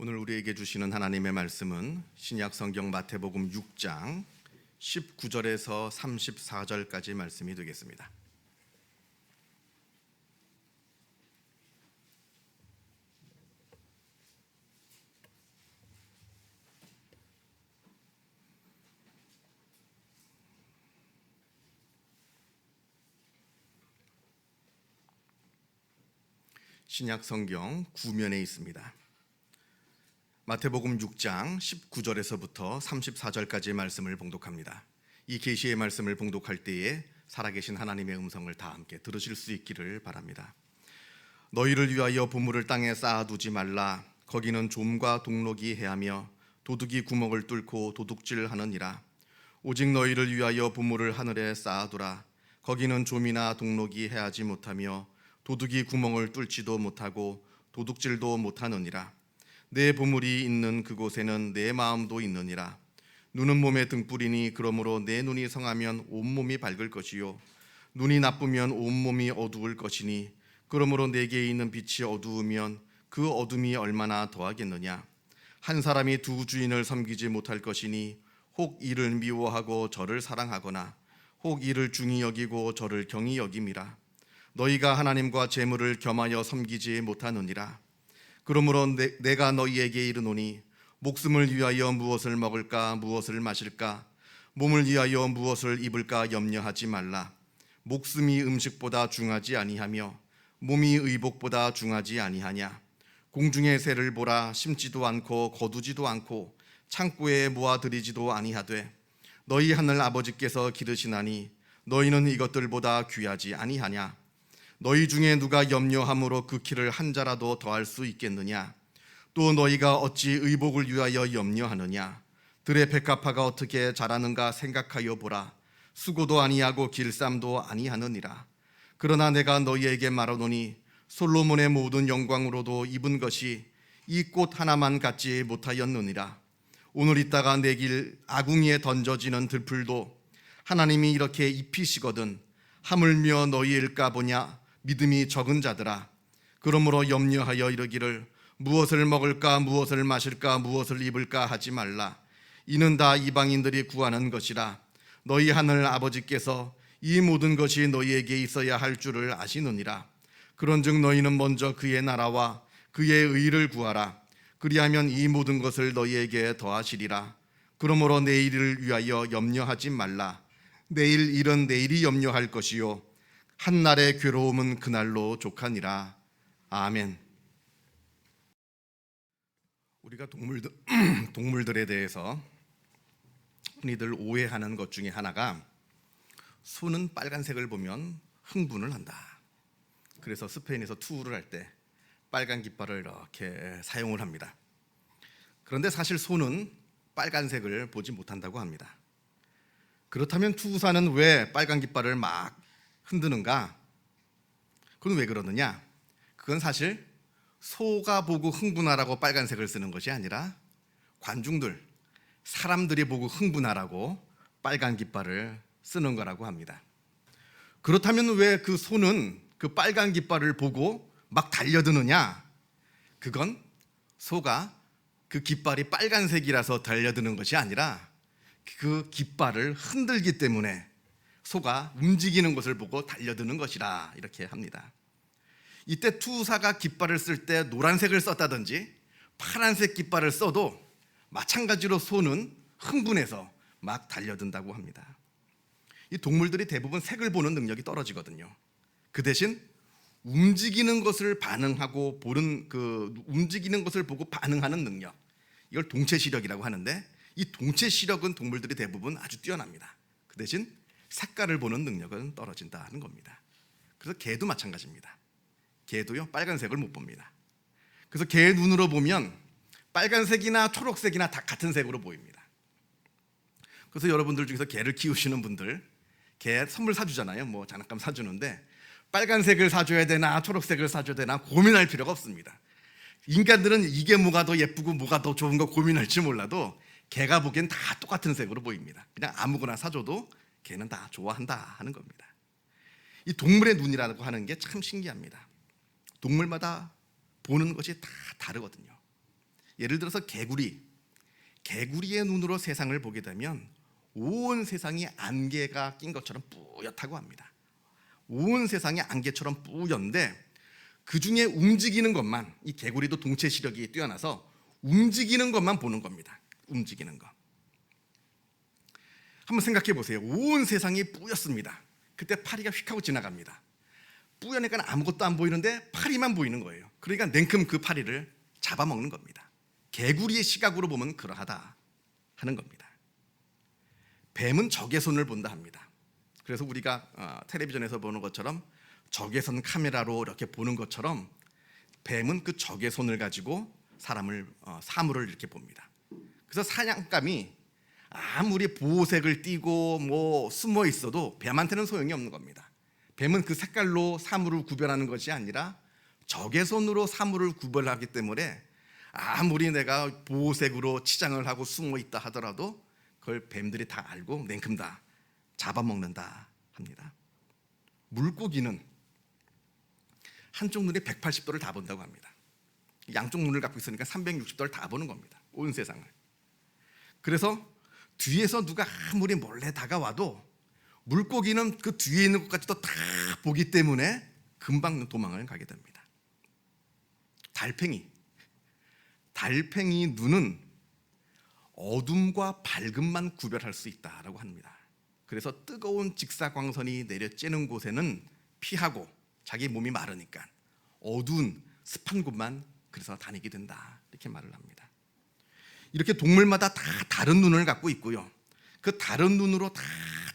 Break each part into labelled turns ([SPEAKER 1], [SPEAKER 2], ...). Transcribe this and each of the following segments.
[SPEAKER 1] 오늘 우리에게 주시는 하나님의 말씀은 신약 성경 마태복음 6장 19절에서 34절까지 말씀이 되겠습니다. 신약 성경 구면에 있습니다. 마태복음 6장 19절에서부터 34절까지의 말씀을 봉독합니다. 이 계시의 말씀을 봉독할 때에 살아계신 하나님의 음성을 다 함께 들으실 수 있기를 바랍니다. 너희를 위하여 보물을 땅에 쌓아두지 말라. 거기는 좀과 동록이 해하며 도둑이 구멍을 뚫고 도둑질하느니라. 오직 너희를 위하여 보물을 하늘에 쌓아두라. 거기는 좀이나 동록이 해하지 못하며 도둑이 구멍을 뚫지도 못하고 도둑질도 못하느니라. 내 보물이 있는 그곳에는 내 마음도 있느니라. 눈은 몸의 등불이니 그러므로 내 눈이 성하면 온몸이 밝을 것이요 눈이 나쁘면 온몸이 어두울 것이니 그러므로 내게 있는 빛이 어두우면 그 어둠이 얼마나 더하겠느냐. 한 사람이 두 주인을 섬기지 못할 것이니 혹 이를 미워하고 저를 사랑하거나 혹 이를 중히 여기고 저를 경히 여김이라. 너희가 하나님과 재물을 겸하여 섬기지 못하느니라. 그러므로 내가 너희에게 이르노니 목숨을 위하여 무엇을 먹을까 무엇을 마실까 몸을 위하여 무엇을 입을까 염려하지 말라. 목숨이 음식보다 중하지 아니하며 몸이 의복보다 중하지 아니하냐. 공중의 새를 보라. 심지도 않고 거두지도 않고 창고에 모아들이지도 아니하되 너희 하늘 아버지께서 기르시나니 너희는 이것들보다 귀하지 아니하냐. 너희 중에 누가 염려함으로 그 키를 한 자라도 더할 수 있겠느냐. 또 너희가 어찌 의복을 위하여 염려하느냐. 들의 백합화가 어떻게 자라는가 생각하여 보라. 수고도 아니하고 길쌈도 아니하느니라. 그러나 내가 너희에게 말하노니 솔로몬의 모든 영광으로도 입은 것이 이 꽃 하나만 갖지 못하였느니라. 오늘 있다가 내길 아궁이에 던져지는 들풀도 하나님이 이렇게 입히시거든 하물며 너희일까 보냐. 믿음이 적은 자들아. 그러므로 염려하여 이르기를 무엇을 먹을까 무엇을 마실까 무엇을 입을까 하지 말라. 이는 다 이방인들이 구하는 것이라. 너희 하늘 아버지께서 이 모든 것이 너희에게 있어야 할 줄을 아시느니라. 그런즉 너희는 먼저 그의 나라와 그의 의를 구하라. 그리하면 이 모든 것을 너희에게 더하시리라. 그러므로 내일을 위하여 염려하지 말라. 내일 일은 내일이 염려할 것이요 한날의 괴로움은 그날로 족하니라. 아멘. 우리가 동물들에 대해서 흔히들 오해하는 것 중에 하나가 소는 빨간색을 보면 흥분을 한다. 그래서 스페인에서 투우를 할 때 빨간 깃발을 이렇게 사용을 합니다. 그런데 사실 소는 빨간색을 보지 못한다고 합니다. 그렇다면 투우사는 왜 빨간 깃발을 막 흔드는가? 그건 왜 그러느냐? 그건 사실 소가 보고 흥분하라고 빨간색을 쓰는 것이 아니라 관중들, 사람들이 보고 흥분하라고 빨간 깃발을 쓰는 거라고 합니다. 그렇다면 왜 그 소는 그 빨간 깃발을 보고 막 달려드느냐? 그건 소가 그 깃발이 빨간색이라서 달려드는 것이 아니라 그 깃발을 흔들기 때문에 소가 움직이는 것을 보고 달려드는 것이라 이렇게 합니다. 이때 투사가 깃발을 쓸 때 노란색을 썼다든지 파란색 깃발을 써도 마찬가지로 소는 흥분해서 막 달려든다고 합니다. 이 동물들이 대부분 색을 보는 능력이 떨어지거든요. 그 대신 움직이는 것을 반응하고 움직이는 것을 보고 반응하는 능력, 이걸 동체 시력이라고 하는데 이 동체 시력은 동물들이 대부분 아주 뛰어납니다. 그 대신 색깔을 보는 능력은 떨어진다는 겁니다. 그래서 개도 마찬가지입니다. 개도요 빨간색을 못 봅니다. 그래서 개의 눈으로 보면 빨간색이나 초록색이나 다 같은 색으로 보입니다. 그래서 여러분들 중에서 개를 키우시는 분들 개 선물 사주잖아요. 뭐 장난감 사주는데 빨간색을 사줘야 되나 초록색을 사줘야 되나 고민할 필요가 없습니다. 인간들은 이게 뭐가 더 예쁘고 뭐가 더 좋은 거 고민할지 몰라도 개가 보기엔 다 똑같은 색으로 보입니다. 그냥 아무거나 사줘도 개는 다 좋아한다 하는 겁니다. 이 동물의 눈이라고 하는 게 참 신기합니다. 동물마다 보는 것이 다 다르거든요. 예를 들어서 개구리의 눈으로 세상을 보게 되면 온 세상이 안개가 낀 것처럼 뿌옇다고 합니다. 온 세상이 안개처럼 뿌연데 그 중에 움직이는 것만, 이 개구리도 동체 시력이 뛰어나서 움직이는 것만 보는 겁니다. 움직이는 것. 한번 생각해 보세요. 온 세상이 뿌였습니다. 그때 파리가 휙 하고 지나갑니다. 뿌여니까 아무것도 안 보이는데 파리만 보이는 거예요. 그러니까 냉큼 그 파리를 잡아먹는 겁니다. 개구리의 시각으로 보면 그러하다 하는 겁니다. 뱀은 적외선을 본다 합니다. 그래서 우리가 텔레비전에서 보는 것처럼 적외선 카메라로 이렇게 보는 것처럼 뱀은 그 적외선을 가지고 사물을 이렇게 봅니다. 그래서 사냥감이 아무리 보호색을 띠고 뭐 숨어 있어도 뱀한테는 소용이 없는 겁니다. 뱀은 그 색깔로 사물을 구별하는 것이 아니라 적외선으로 사물을 구별하기 때문에 아무리 내가 보호색으로 치장을 하고 숨어 있다 하더라도 그걸 뱀들이 다 알고 냉큼 다 잡아먹는다 합니다. 물고기는 한쪽 눈이 180도를 다 본다고 합니다. 양쪽 눈을 갖고 있으니까 360도를 다 보는 겁니다. 온 세상을. 그래서 뒤에서 누가 아무리 몰래 다가와도 물고기는 그 뒤에 있는 것까지도 다 보기 때문에 금방 도망을 가게 됩니다. 달팽이 눈은 어둠과 밝음만 구별할 수 있다라고 합니다. 그래서 뜨거운 직사광선이 내려 쬐는 곳에는 피하고 자기 몸이 마르니까 어두운 습한 곳만 그래서 다니게 된다 이렇게 말을 합니다. 이렇게 동물마다 다 다른 눈을 갖고 있고요. 그 다른 눈으로 다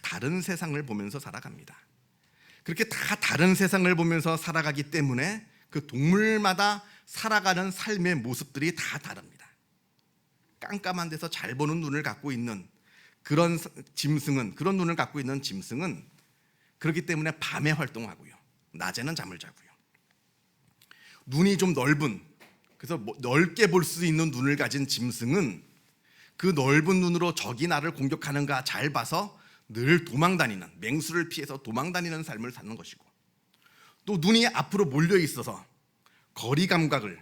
[SPEAKER 1] 다른 세상을 보면서 살아갑니다. 그렇게 다 다른 세상을 보면서 살아가기 때문에 그 동물마다 살아가는 삶의 모습들이 다 다릅니다. 깜깜한 데서 잘 보는 눈을 갖고 있는 그런 눈을 갖고 있는 짐승은 그렇기 때문에 밤에 활동하고요. 낮에는 잠을 자고요. 눈이 좀 넓은, 그래서 넓게 볼 수 있는 눈을 가진 짐승은 그 넓은 눈으로 적이 나를 공격하는가 잘 봐서 늘 도망다니는, 맹수를 피해서 도망다니는 삶을 사는 것이고, 또 눈이 앞으로 몰려 있어서 거리 감각이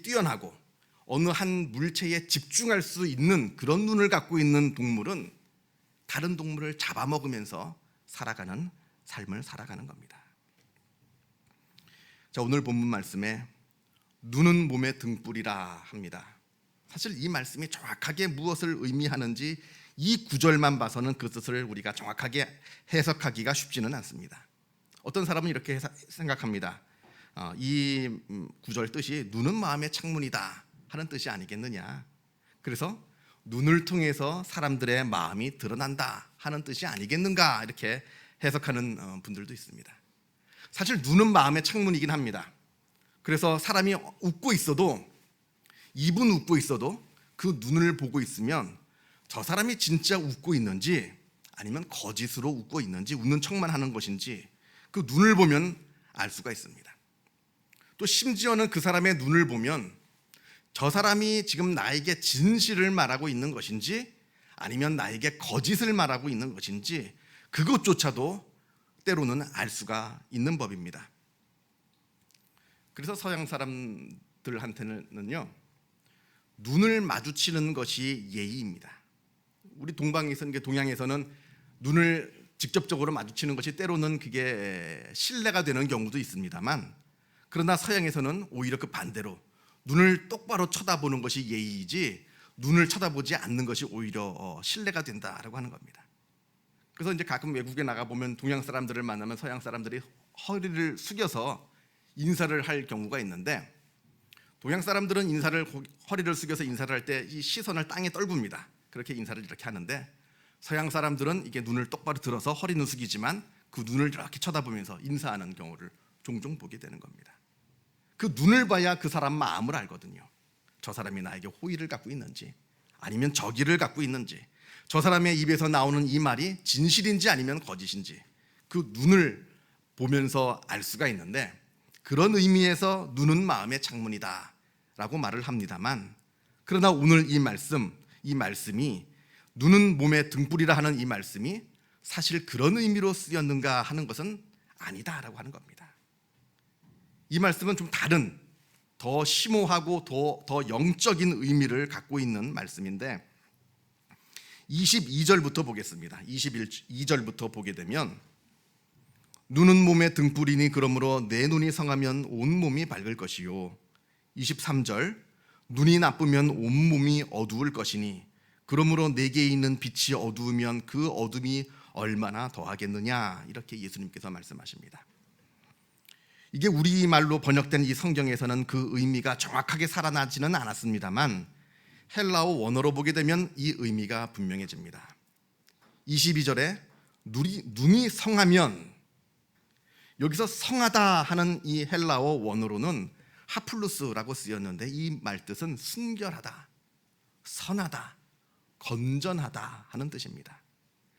[SPEAKER 1] 뛰어나고 어느 한 물체에 집중할 수 있는 그런 눈을 갖고 있는 동물은 다른 동물을 잡아먹으면서 살아가는 삶을 살아가는 겁니다. 자, 오늘 본문 말씀에 눈은 몸의 등불이라 합니다. 사실 이 말씀이 정확하게 무엇을 의미하는지 이 구절만 봐서는 그 뜻을 우리가 정확하게 해석하기가 쉽지는 않습니다. 어떤 사람은 이렇게 생각합니다. 이 구절 뜻이 눈은 마음의 창문이다 하는 뜻이 아니겠느냐. 그래서 눈을 통해서 사람들의 마음이 드러난다 하는 뜻이 아니겠는가 이렇게 해석하는 분들도 있습니다. 사실 눈은 마음의 창문이긴 합니다. 그래서 사람이 웃고 있어도, 입은 웃고 있어도 그 눈을 보고 있으면 저 사람이 진짜 웃고 있는지 아니면 거짓으로 웃고 있는지, 웃는 척만 하는 것인지 그 눈을 보면 알 수가 있습니다. 또 심지어는 그 사람의 눈을 보면 저 사람이 지금 나에게 진실을 말하고 있는 것인지 아니면 나에게 거짓을 말하고 있는 것인지 그것조차도 때로는 알 수가 있는 법입니다. 그래서 서양 사람들한테는요, 눈을 마주치는 것이 예의입니다. 우리 동양에서는 눈을 직접적으로 마주치는 것이 때로는 그게 신뢰가 되는 경우도 있습니다만, 그러나 서양에서는 오히려 그 반대로 눈을 똑바로 쳐다보는 것이 예의이지 눈을 쳐다보지 않는 것이 오히려 신뢰가 된다라고 하는 겁니다. 그래서 이제 가끔 외국에 나가 보면 동양 사람들을 만나면 서양 사람들이 허리를 숙여서 인사를 할 경우가 있는데, 동양 사람들은 허리를 숙여서 인사를 할 때 이 시선을 땅에 떨굽니다. 그렇게 인사를 이렇게 하는데, 서양 사람들은 이게 눈을 똑바로 들어서 허리는 숙이지만 그 눈을 이렇게 쳐다보면서 인사하는 경우를 종종 보게 되는 겁니다. 그 눈을 봐야 그 사람 마음을 알거든요. 저 사람이 나에게 호의를 갖고 있는지 아니면 적의를 갖고 있는지, 저 사람의 입에서 나오는 이 말이 진실인지 아니면 거짓인지 그 눈을 보면서 알 수가 있는데, 그런 의미에서 눈은 마음의 창문이다 라고 말을 합니다만, 그러나 오늘 이 말씀이 눈은 몸의 등불이라 하는 이 말씀이 사실 그런 의미로 쓰였는가 하는 것은 아니다라고 하는 겁니다. 이 말씀은 좀 더 더 심오하고 더 영적인 의미를 갖고 있는 말씀인데 22절부터 보겠습니다. 22절부터 보게 되면 눈은 몸의 등불이니 그러므로 내 눈이 성하면 온 몸이 밝을 것이요 23절 눈이 나쁘면 온 몸이 어두울 것이니 그러므로 내게 있는 빛이 어두우면 그 어둠이 얼마나 더하겠느냐 이렇게 예수님께서 말씀하십니다. 이게 우리말로 번역된 이 성경에서는 그 의미가 정확하게 살아나지는 않았습니다만 헬라어 원어로 보게 되면 이 의미가 분명해집니다. 22절에 눈이 성하면, 여기서 성하다 하는 이 헬라어 원어로는 하플루스라고 쓰였는데 이 말뜻은 순결하다, 선하다, 건전하다 하는 뜻입니다.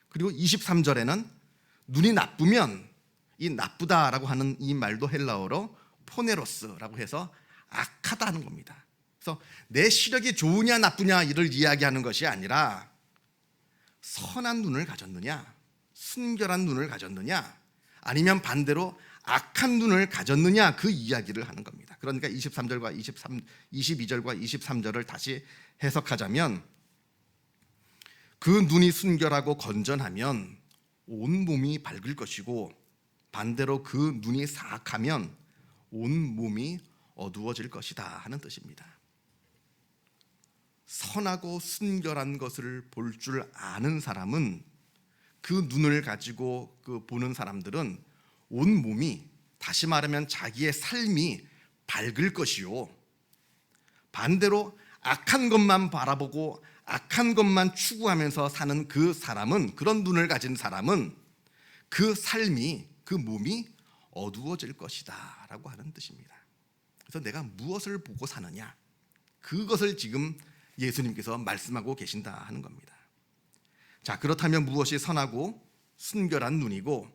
[SPEAKER 1] 그리고 23절에는 눈이 나쁘면, 이 나쁘다라고 하는 이 말도 헬라어로 포네로스라고 해서 악하다 하는 겁니다. 그래서 내 시력이 좋으냐 나쁘냐 이를 이야기하는 것이 아니라 선한 눈을 가졌느냐, 순결한 눈을 가졌느냐, 아니면 반대로 악한 눈을 가졌느냐, 그 이야기를 하는 겁니다. 그러니까 23절과 22절과 23절을 다시 해석하자면 그 눈이 순결하고 건전하면 온 몸이 밝을 것이고 반대로 그 눈이 사악하면 온 몸이 어두워질 것이다 하는 뜻입니다. 선하고 순결한 것을 볼 줄 아는 사람은, 그 눈을 가지고 보는 사람들은 온 몸이, 다시 말하면 자기의 삶이 밝을 것이요 반대로 악한 것만 바라보고 악한 것만 추구하면서 사는 그 사람은, 그런 눈을 가진 사람은 그 삶이, 그 몸이 어두워질 것이다 라고 하는 뜻입니다. 그래서 내가 무엇을 보고 사느냐, 그것을 지금 예수님께서 말씀하고 계신다 하는 겁니다. 자, 그렇다면 무엇이 선하고 순결한 눈이고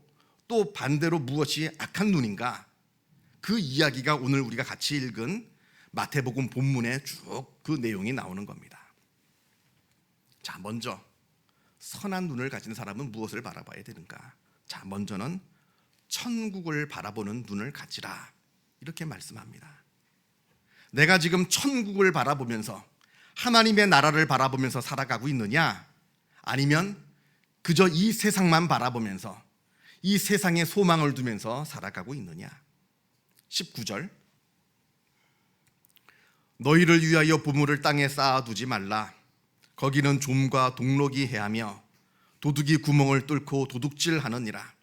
[SPEAKER 1] 또 반대로 무엇이 악한 눈인가, 그 이야기가 오늘 우리가 같이 읽은 마태복음 본문에 쭉 그 내용이 나오는 겁니다. 자, 먼저 선한 눈을 가진 사람은 무엇을 바라봐야 되는가? 자, 먼저는 천국을 바라보는 눈을 가지라 이렇게 말씀합니다. 내가 지금 천국을 바라보면서, 하나님의 나라를 바라보면서 살아가고 있느냐, 아니면 그저 이 세상만 바라보면서 이 세상에 소망을 두면서 살아가고 있느냐. 19절 너희를 위하여 보물을 땅에 쌓아두지 말라. 거기는 좀과 동록이 해하며 도둑이 구멍을 뚫고 도둑질하느니라.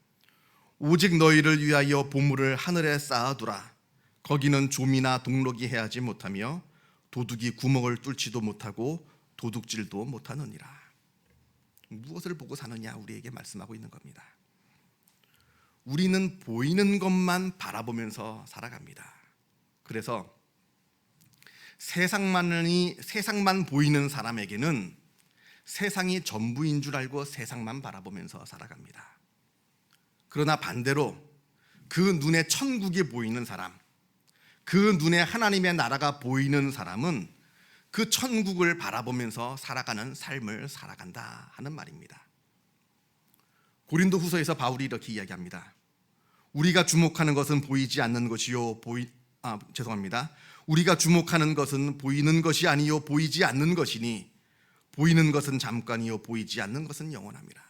[SPEAKER 1] 오직 너희를 위하여 보물을 하늘에 쌓아두라. 거기는 좀이나 동록이 해하지 못하며 도둑이 구멍을 뚫지도 못하고 도둑질도 못하느니라. 무엇을 보고 사느냐 우리에게 말씀하고 있는 겁니다. 우리는 보이는 것만 바라보면서 살아갑니다. 그래서 세상만 보이는 사람에게는 세상이 전부인 줄 알고 세상만 바라보면서 살아갑니다. 그러나 반대로 그 눈에 천국이 보이는 사람, 그 눈에 하나님의 나라가 보이는 사람은 그 천국을 바라보면서 살아가는 삶을 살아간다 하는 말입니다. 고린도후서에서 바울이 이렇게 이야기합니다. 우리가 주목하는 것은 보이지 않는 것이요 우리가 주목하는 것은 보이는 것이 아니요 보이지 않는 것이니 보이는 것은 잠깐이요 보이지 않는 것은 영원합니다.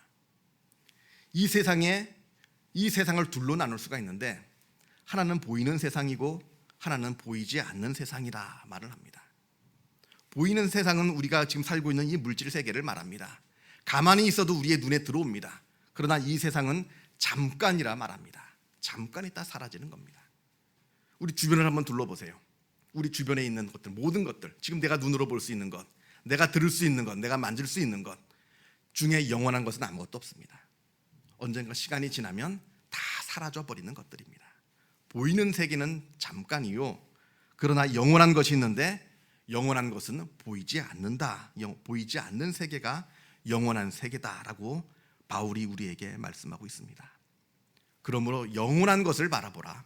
[SPEAKER 1] 이 세상을 둘로 나눌 수가 있는데 하나는 보이는 세상이고 하나는 보이지 않는 세상이라 말을 합니다. 보이는 세상은 우리가 지금 살고 있는 이 물질 세계를 말합니다. 가만히 있어도 우리의 눈에 들어옵니다. 그러나 이 세상은 잠깐이라 말합니다. 잠깐 있다 사라지는 겁니다. 우리 주변을 한번 둘러보세요. 우리 주변에 있는 것들, 모든 것들, 지금 내가 눈으로 볼 수 있는 것, 내가 들을 수 있는 것, 내가 만질 수 있는 것 중에 영원한 것은 아무것도 없습니다. 언젠가 시간이 지나면 다 사라져 버리는 것들입니다. 보이는 세계는 잠깐이요, 그러나 영원한 것이 있는데 영원한 것은 보이지 않는다. 보이지 않는 세계가 영원한 세계다라고 바울이 우리에게 말씀하고 있습니다. 그러므로 영원한 것을 바라보라.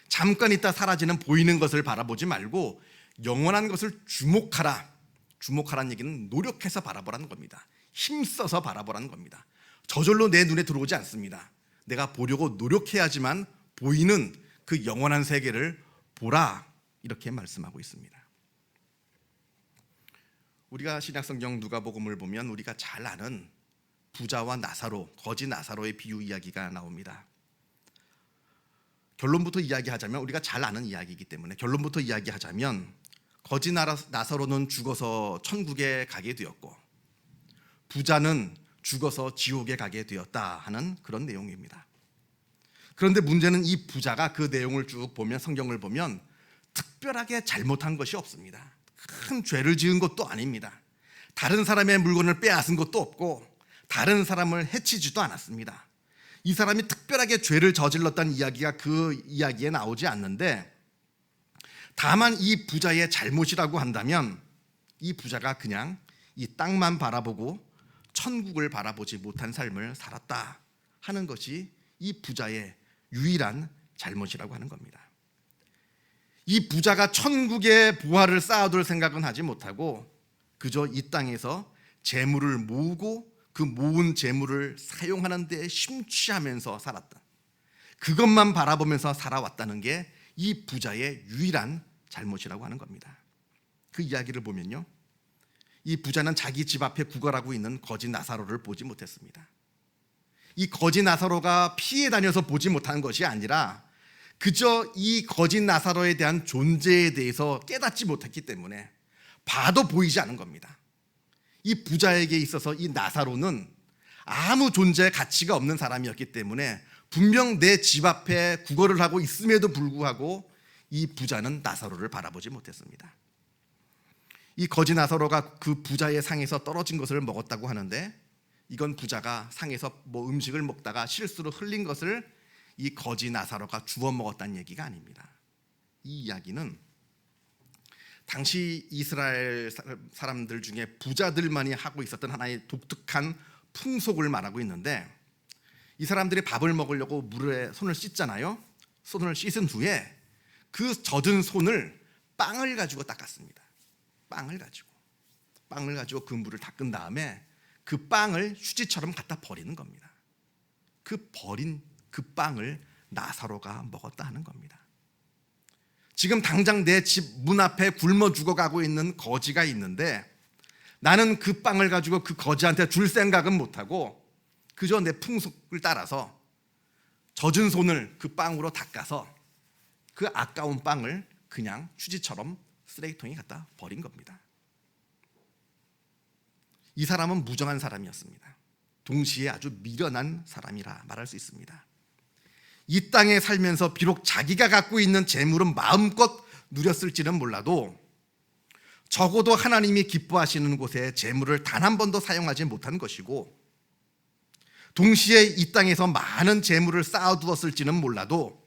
[SPEAKER 1] 잠깐 있다 사라지는 보이는 것을 바라보지 말고 영원한 것을 주목하라. 주목하라는 얘기는 노력해서 바라보라는 겁니다. 힘써서 바라보라는 겁니다. 저절로 내 눈에 들어오지 않습니다. 내가 보려고 노력해야지만 보이는 그 영원한 세계를 보라. 이렇게 말씀하고 있습니다. 우리가 신약성경 누가복음을 보면 우리가 잘 아는 부자와 나사로, 거지 나사로의 비유 이야기가 나옵니다. 결론부터 이야기하자면, 우리가 잘 아는 이야기이기 때문에 결론부터 이야기하자면, 거지 나사로는 죽어서 천국에 가게 되었고 부자는 죽어서 지옥에 가게 되었다 하는 그런 내용입니다. 그런데 문제는 이 부자가 그 내용을 쭉 보면, 성경을 보면 특별하게 잘못한 것이 없습니다. 큰 죄를 지은 것도 아닙니다. 다른 사람의 물건을 빼앗은 것도 없고 다른 사람을 해치지도 않았습니다. 이 사람이 특별하게 죄를 저질렀다는 이야기가 그 이야기에 나오지 않는데, 다만 이 부자의 잘못이라고 한다면 이 부자가 그냥 이 땅만 바라보고 천국을 바라보지 못한 삶을 살았다 하는 것이 이 부자의 유일한 잘못이라고 하는 겁니다. 이 부자가 천국의 부활을 쌓아둘 생각은 하지 못하고 그저 이 땅에서 재물을 모으고 그 모은 재물을 사용하는 데 심취하면서 살았다, 그것만 바라보면서 살아왔다는 게 이 부자의 유일한 잘못이라고 하는 겁니다. 그 이야기를 보면요, 이 부자는 자기 집 앞에 구걸하고 있는 거지 나사로를 보지 못했습니다. 이 거지 나사로가 피해 다녀서 보지 못한 것이 아니라 그저 이 거지 나사로에 대한 존재에 대해서 깨닫지 못했기 때문에 봐도 보이지 않은 겁니다. 이 부자에게 있어서 이 나사로는 아무 존재의 가치가 없는 사람이었기 때문에 분명 내 집 앞에 구걸을 하고 있음에도 불구하고 이 부자는 나사로를 바라보지 못했습니다. 이 거지 나사로가 그 부자의 상에서 떨어진 것을 먹었다고 하는데, 이건 부자가 상에서 음식을 먹다가 실수로 흘린 것을 이 거지 나사로가 주워 먹었다는 얘기가 아닙니다. 이 이야기는 당시 이스라엘 사람들 중에 부자들만이 하고 있었던 하나의 독특한 풍속을 말하고 있는데, 이 사람들이 밥을 먹으려고 물에 손을 씻잖아요. 손을 씻은 후에 그 젖은 손을 빵을 가지고 닦았습니다. 빵을 가지고 그 물을 닦은 다음에 그 빵을 휴지처럼 갖다 버리는 겁니다. 그 버린 그 빵을 나사로가 먹었다 하는 겁니다. 지금 당장 내 집 문 앞에 굶어 죽어가고 있는 거지가 있는데 나는 그 빵을 가지고 그 거지한테 줄 생각은 못하고 그저 내 풍속을 따라서 젖은 손을 그 빵으로 닦아서 그 아까운 빵을 그냥 휴지처럼 쓰레기통에 갖다 버린 겁니다. 이 사람은 무정한 사람이었습니다. 동시에 아주 미련한 사람이라 말할 수 있습니다. 이 땅에 살면서 비록 자기가 갖고 있는 재물은 마음껏 누렸을지는 몰라도 적어도 하나님이 기뻐하시는 곳에 재물을 단 한 번도 사용하지 못한 것이고, 동시에 이 땅에서 많은 재물을 쌓아두었을지는 몰라도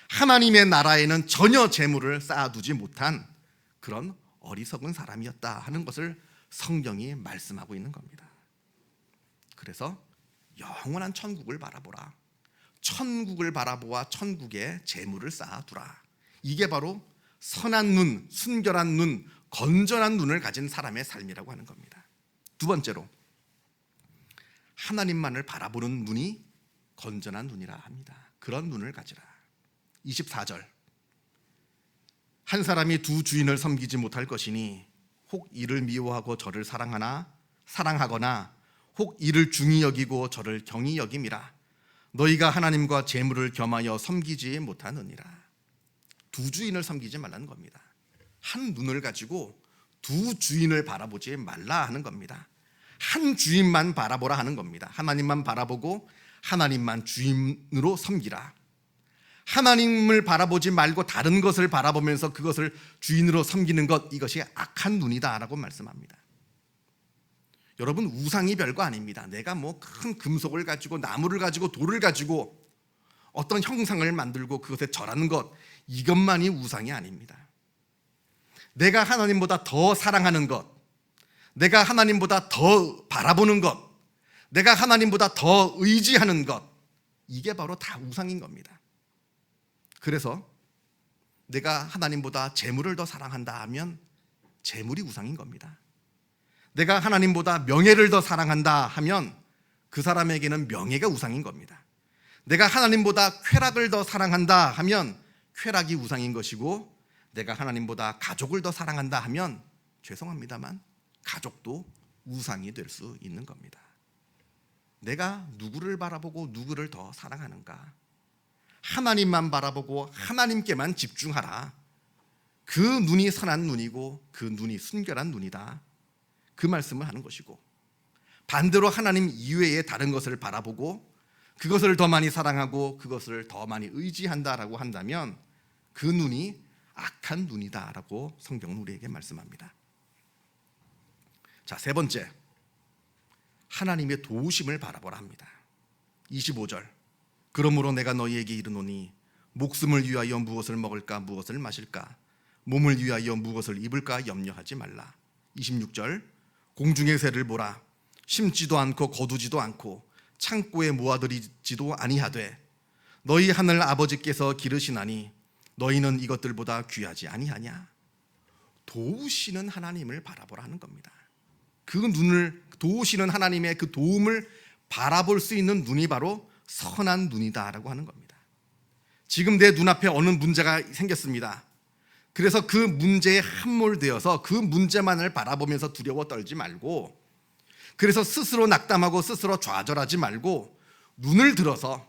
[SPEAKER 1] 하나님의 나라에는 전혀 재물을 쌓아두지 못한 그런 어리석은 사람이었다 하는 것을 성경이 말씀하고 있는 겁니다. 그래서 영원한 천국을 바라보라, 천국을 바라보아 천국에 재물을 쌓아두라, 이게 바로 선한 눈, 순결한 눈, 건전한 눈을 가진 사람의 삶이라고 하는 겁니다. 두 번째로, 하나님만을 바라보는 눈이 건전한 눈이라 합니다. 그런 눈을 가지라. 24절, 한 사람이 두 주인을 섬기지 못할 것이니 혹 이를 미워하고 저를 사랑하거나 혹 이를 중히 여기고 저를 경히 여김이라. 너희가 하나님과 재물을 겸하여 섬기지 못하느니라. 두 주인을 섬기지 말라는 겁니다. 한 눈을 가지고 두 주인을 바라보지 말라 하는 겁니다. 한 주인만 바라보라 하는 겁니다. 하나님만 바라보고 하나님만 주인으로 섬기라. 하나님을 바라보지 말고 다른 것을 바라보면서 그것을 주인으로 섬기는 것, 이것이 악한 눈이다 라고 말씀합니다. 여러분, 우상이 별거 아닙니다. 내가 큰 금속을 가지고 나무를 가지고 돌을 가지고 어떤 형상을 만들고 그것에 절하는 것, 이것만이 우상이 아닙니다. 내가 하나님보다 더 사랑하는 것, 내가 하나님보다 더 바라보는 것, 내가 하나님보다 더 의지하는 것, 이게 바로 다 우상인 겁니다. 그래서 내가 하나님보다 재물을 더 사랑한다 하면 재물이 우상인 겁니다. 내가 하나님보다 명예를 더 사랑한다 하면 그 사람에게는 명예가 우상인 겁니다. 내가 하나님보다 쾌락을 더 사랑한다 하면 쾌락이 우상인 것이고, 내가 하나님보다 가족을 더 사랑한다 하면 죄송합니다만 가족도 우상이 될 수 있는 겁니다. 내가 누구를 바라보고 누구를 더 사랑하는가? 하나님만 바라보고 하나님께만 집중하라. 그 눈이 선한 눈이고 그 눈이 순결한 눈이다. 그 말씀을 하는 것이고, 반대로 하나님 이외의 다른 것을 바라보고 그것을 더 많이 사랑하고 그것을 더 많이 의지한다라고 한다면 그 눈이 악한 눈이다라고 성경은 우리에게 말씀합니다. 자, 세 번째, 하나님의 도우심을 바라보라 합니다. 25절, 그러므로 내가 너희에게 이르노니 목숨을 위하여 무엇을 먹을까 무엇을 마실까 몸을 위하여 무엇을 입을까 염려하지 말라. 26절, 공중의 새를 보라. 심지도 않고 거두지도 않고 창고에 모아들이지도 아니하되 너희 하늘 아버지께서 기르시나니 너희는 이것들보다 귀하지 아니하냐. 도우시는 하나님을 바라보라 하는 겁니다. 그 눈을, 도우시는 하나님의 그 도움을 바라볼 수 있는 눈이 바로 선한 눈이다라고 하는 겁니다. 지금 내 눈앞에 어느 문제가 생겼습니다. 그래서 그 문제에 함몰되어서 그 문제만을 바라보면서 두려워 떨지 말고, 그래서 스스로 낙담하고 스스로 좌절하지 말고 눈을 들어서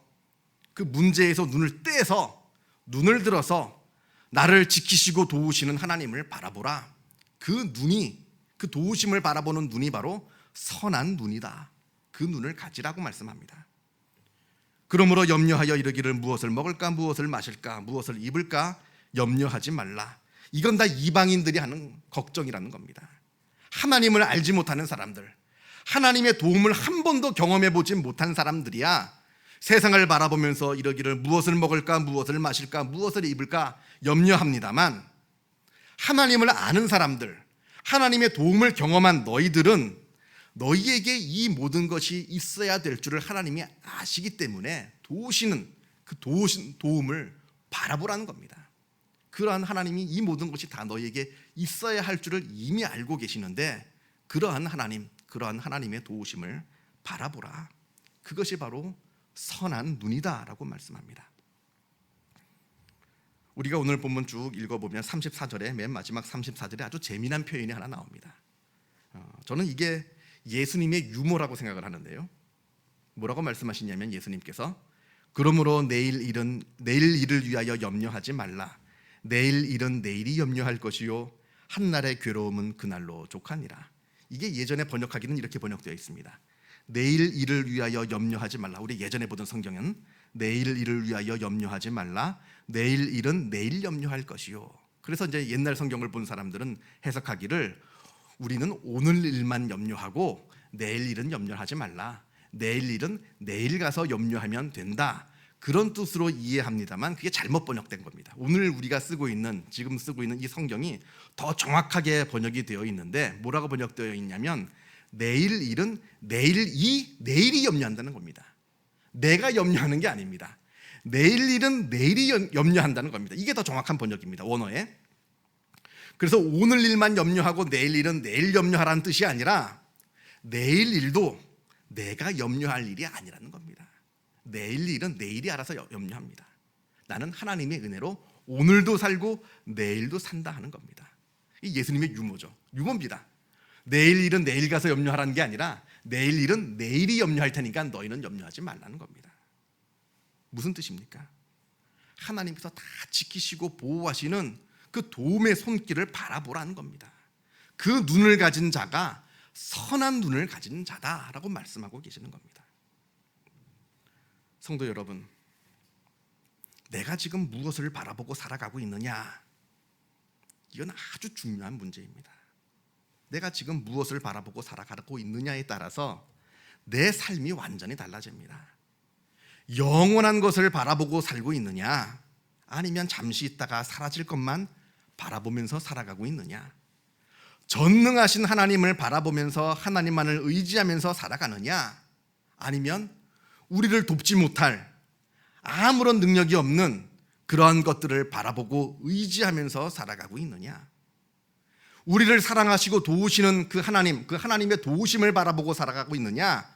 [SPEAKER 1] 그 문제에서 눈을 떼서 눈을 들어서 나를 지키시고 도우시는 하나님을 바라보라. 그 눈이, 그 도우심을 바라보는 눈이 바로 선한 눈이다. 그 눈을 가지라고 말씀합니다. 그러므로 염려하여 이르기를 무엇을 먹을까 무엇을 마실까 무엇을 입을까 염려하지 말라. 이건 다 이방인들이 하는 걱정이라는 겁니다. 하나님을 알지 못하는 사람들, 하나님의 도움을 한 번도 경험해 보지 못한 사람들이야 세상을 바라보면서 이러기를 무엇을 먹을까 무엇을 마실까 무엇을 입을까 염려합니다만, 하나님을 아는 사람들, 하나님의 도움을 경험한 너희들은 너희에게 이 모든 것이 있어야 될 줄을 하나님이 아시기 때문에 도우시는 그 도움을 바라보라는 겁니다. 그러한 하나님이 이 모든 것이 다 너희에게 있어야 할 줄을 이미 알고 계시는데 그러한 하나님, 그러한 하나님의 도우심을 바라보라. 그것이 바로 선한 눈이다라고 말씀합니다. 우리가 오늘 본문 쭉 읽어보면 34절에 맨 마지막 34절에 아주 재미난 표현이 하나 나옵니다. 저는 이게 예수님의 유머라고 생각을 하는데요. 뭐라고 말씀하시냐면 예수님께서 그러므로 내일 일을 위하여 염려하지 말라. 내일 일은 내일이 염려할 것이요 한날의 괴로움은 그날로 족하니라. 이게 예전에 번역하기는 이렇게 번역되어 있습니다. 내일 일을 위하여 염려하지 말라. 우리 예전에 보던 성경은 내일 일을 위하여 염려하지 말라. 내일 일은 내일 염려할 것이요. 그래서 이제 옛날 성경을 본 사람들은 해석하기를 우리는 오늘 일만 염려하고 내일 일은 염려하지 말라. 내일 일은 내일 가서 염려하면 된다. 그런 뜻으로 이해합니다만 그게 잘못 번역된 겁니다. 오늘 우리가 지금 쓰고 있는 이 성경이 더 정확하게 번역이 되어 있는데 뭐라고 번역되어 있냐면 내일 일은 내일이 염려한다는 겁니다. 내가 염려하는 게 아닙니다. 내일 일은 내일이 염려한다는 겁니다. 이게 더 정확한 번역입니다, 원어에. 그래서 오늘 일만 염려하고 내일 일은 내일 염려하라는 뜻이 아니라 내일 일도 내가 염려할 일이 아니라는 겁니다. 내일 일은 내일이 알아서 염려합니다. 나는 하나님의 은혜로 오늘도 살고 내일도 산다 하는 겁니다. 이 예수님의 유머입니다. 내일 일은 내일 가서 염려하라는 게 아니라 내일 일은 내일이 염려할 테니까 너희는 염려하지 말라는 겁니다. 무슨 뜻입니까? 하나님께서 다 지키시고 보호하시는 그 도움의 손길을 바라보라는 겁니다. 그 눈을 가진 자가 선한 눈을 가진 자다라고 말씀하고 계시는 겁니다. 성도 여러분, 내가 지금 무엇을 바라보고 살아가고 있느냐? 이건 아주 중요한 문제입니다. 내가 지금 무엇을 바라보고 살아가고 있느냐에 따라서 내 삶이 완전히 달라집니다. 영원한 것을 바라보고 살고 있느냐? 아니면 잠시 있다가 사라질 것만 바라보면서 살아가고 있느냐? 전능하신 하나님을 바라보면서 하나님만을 의지하면서 살아가느냐? 아니면 우리를 돕지 못할 아무런 능력이 없는 그러한 것들을 바라보고 의지하면서 살아가고 있느냐? 우리를 사랑하시고 도우시는 그 하나님의 도우심을 바라보고 살아가고 있느냐?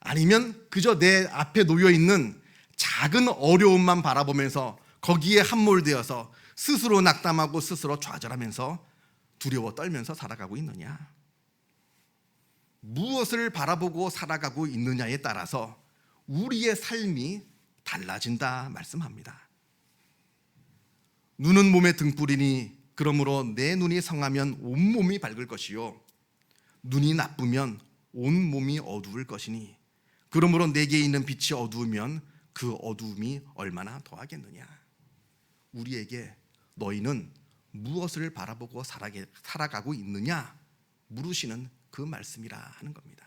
[SPEAKER 1] 아니면 그저 내 앞에 놓여 있는 작은 어려움만 바라보면서 거기에 함몰되어서 스스로 낙담하고 스스로 좌절하면서 두려워 떨면서 살아가고 있느냐? 무엇을 바라보고 살아가고 있느냐에 따라서 우리의 삶이 달라진다 말씀합니다. 눈은 몸의 등불이니 그러므로 내 눈이 성하면 온몸이 밝을 것이요 눈이 나쁘면 온몸이 어두울 것이니 그러므로 내게 있는 빛이 어두우면 그 어두움이 얼마나 더하겠느냐. 우리에게 너희는 무엇을 바라보고 살아가고 있느냐 물으시는 그 말씀이라 하는 겁니다.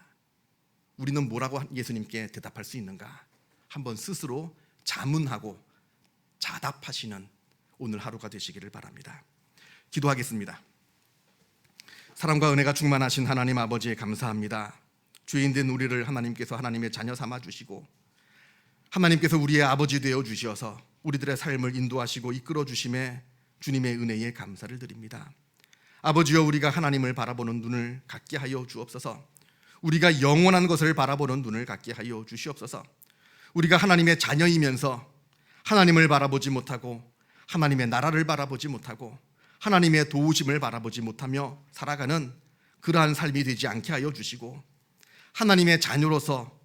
[SPEAKER 1] 우리는 뭐라고 예수님께 대답할 수 있는가? 한번 스스로 자문하고 자답하시는 오늘 하루가 되시기를 바랍니다. 기도하겠습니다. 사랑과 은혜가 충만하신 하나님 아버지에 감사합니다. 죄인된 우리를 하나님께서 하나님의 자녀 삼아 주시고 하나님께서 우리의 아버지 되어 주셔서 우리들의 삶을 인도하시고 이끌어 주심에 주님의 은혜에 감사를 드립니다. 아버지여, 우리가 하나님을 바라보는 눈을 갖게 하여 주옵소서. 우리가 영원한 것을 바라보는 눈을 갖게 하여 주시옵소서. 우리가 하나님의 자녀이면서 하나님을 바라보지 못하고 하나님의 나라를 바라보지 못하고 하나님의 도우심을 바라보지 못하며 살아가는 그러한 삶이 되지 않게 하여 주시고 하나님의 자녀로서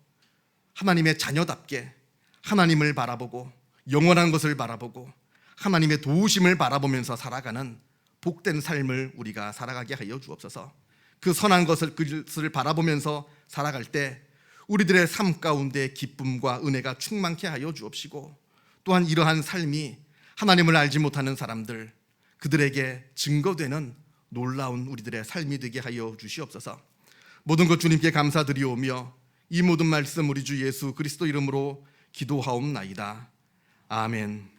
[SPEAKER 1] 하나님의 자녀답게 하나님을 바라보고 영원한 것을 바라보고 하나님의 도우심을 바라보면서 살아가는 복된 삶을 우리가 살아가게 하여 주옵소서. 그 선한 것을 바라보면서 살아갈 때 우리들의 삶 가운데 기쁨과 은혜가 충만케 하여 주옵시고 또한 이러한 삶이 하나님을 알지 못하는 사람들 그들에게 증거되는 놀라운 우리들의 삶이 되게 하여 주시옵소서. 모든 것 주님께 감사드리오며 이 모든 말씀 우리 주 예수 그리스도 이름으로 기도하옵나이다. 아멘.